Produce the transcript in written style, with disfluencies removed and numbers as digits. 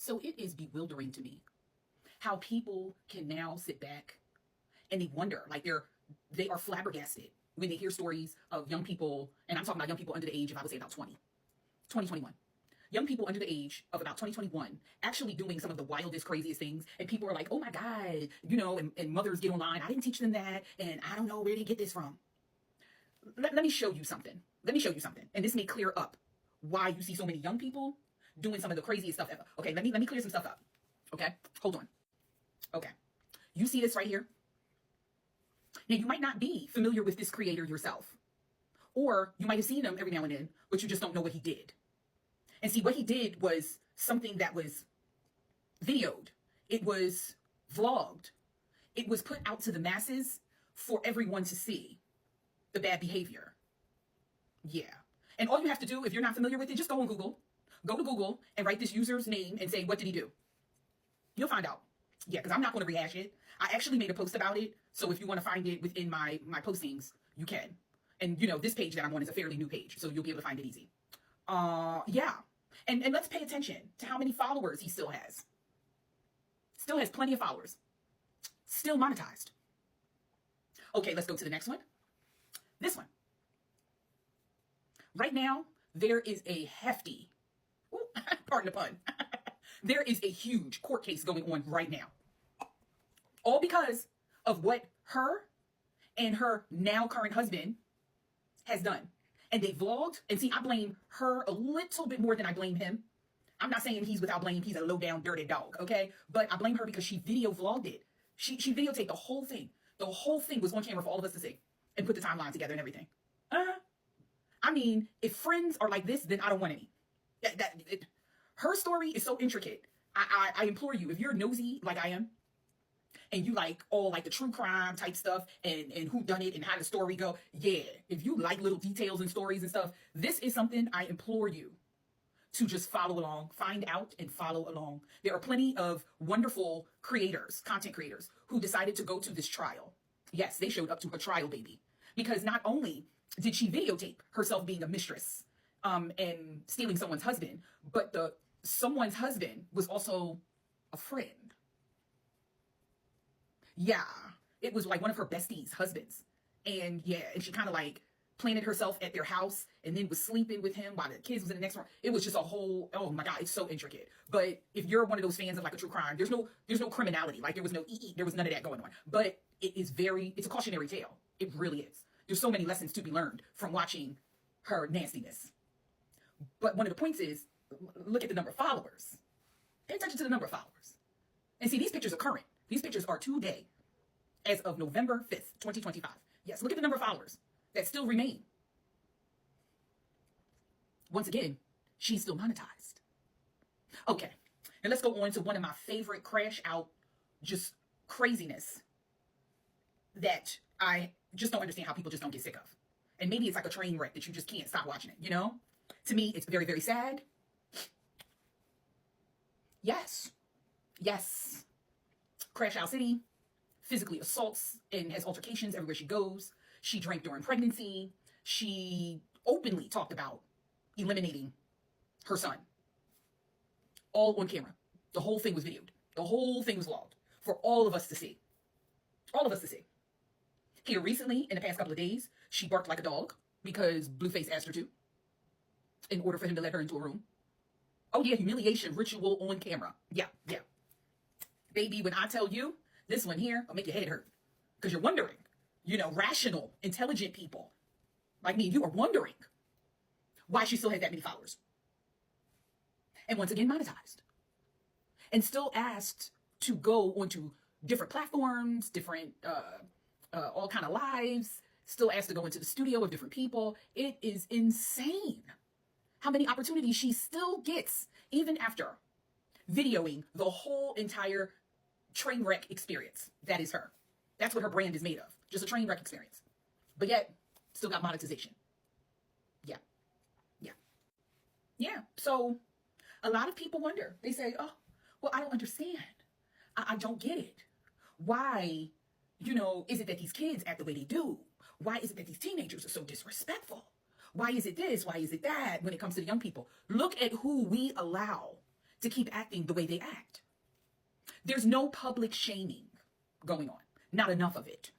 So it is bewildering to me how people can now sit back and they wonder, like they are flabbergasted when they hear stories of young people, and I'm talking about young people under the age of, I would say, about 2021. Young people under the age of about 2021 actually doing some of the wildest, craziest things. And people are like, oh my God, and mothers get online. I didn't teach them that. And I don't know where they get this from. Let me show you something. Let me show you something. And this may clear up why you see so many young people doing some of the craziest stuff ever. Okay, let me clear some stuff up. Okay, hold on. Okay, you see this right here? Now, you might not be familiar with this creator yourself, or you might have seen him every now and then, but you just don't know what he did. And see, what he did was something that was videoed. It was vlogged. It was put out to the masses for everyone to see the bad behavior. Yeah. And all you have to do, if you're not familiar with it, just go on Google. Go to Google and write this user's name and say, what did he do? You'll find out. Yeah, because I'm not going to rehash it. I actually made a post about it. So if you want to find it within my postings, you can. And, this page that I'm on is a fairly new page, so you'll be able to find it easy. Yeah. And let's pay attention to how many followers he still has. Still has plenty of followers. Still monetized. Okay, let's go to the next one. This one. Right now, there is a hefty, pardon the pun, there is a huge court case going on right now. All because of what her and her now current husband has done. And they vlogged. And see, I blame her a little bit more than I blame him. I'm not saying he's without blame. He's a low down, dirty dog. Okay. But I blame her because she video vlogged it. She videotaped the whole thing. The whole thing was on camera for all of us to see and put the timeline together and everything. I mean, if friends are like this, then I don't want any. Her story is so intricate. I implore you, if you're nosy like I am, and you like all like the true crime type stuff and who done it and how the story go. Yeah. If you like little details and stories and stuff, this is something I implore you to just follow along, find out and follow along. There are plenty of wonderful creators, content creators who decided to go to this trial. Yes, they showed up to her trial, baby, because not only did she videotape herself being a mistress, and stealing someone's husband, but someone's husband was also a friend. Yeah, it was like one of her besties' husbands. And yeah, and she kind of like planted herself at their house and then was sleeping with him while the kids was in the next room. It was just a whole, oh my God, it's so intricate. But if you're one of those fans of like a true crime, there's no criminality. Like there was no there was none of that going on. But it's a cautionary tale. It really is. There's so many lessons to be learned from watching her nastiness. But one of the points is, look at the number of followers. Pay attention to the number of followers. And see, these pictures are current. These pictures are today, as of November 5th, 2025. Yes, look at the number of followers that still remain. Once again, she's still monetized. Okay, and let's go on to one of my favorite crash out, just craziness that I just don't understand how people just don't get sick of. And maybe it's like a train wreck that you just can't stop watching it, To me, it's very, very sad. Yes. Crash Out City physically assaults and has altercations everywhere she goes. She drank during pregnancy. She openly talked about eliminating her son. All on camera. The whole thing was videoed. The whole thing was logged for all of us to see. All of us to see. Here recently, in the past couple of days, she barked like a dog because Blueface asked her to, in order for him to let her into a room. Oh yeah, humiliation ritual on camera. Yeah. Baby, when I tell you, this one here, I'll make your head hurt. Because you're wondering, rational, intelligent people like me, you are wondering why she still has that many followers. And once again, monetized. And still asked to go onto different platforms, different, all kind of lives, still asked to go into the studio of different people. It is insane how many opportunities she still gets, even after videoing the whole entire train wreck experience. That is her. That's what her brand is made of. Just a train wreck experience. But yet, still got monetization. Yeah. So, a lot of people wonder. They say, oh, well, I don't understand. I don't get it. Why, is it that these kids act the way they do? Why is it that these teenagers are so disrespectful? Why is it this? Why is it that when it comes to the young people? Look at who we allow to keep acting the way they act. There's no public shaming going on. Not enough of it.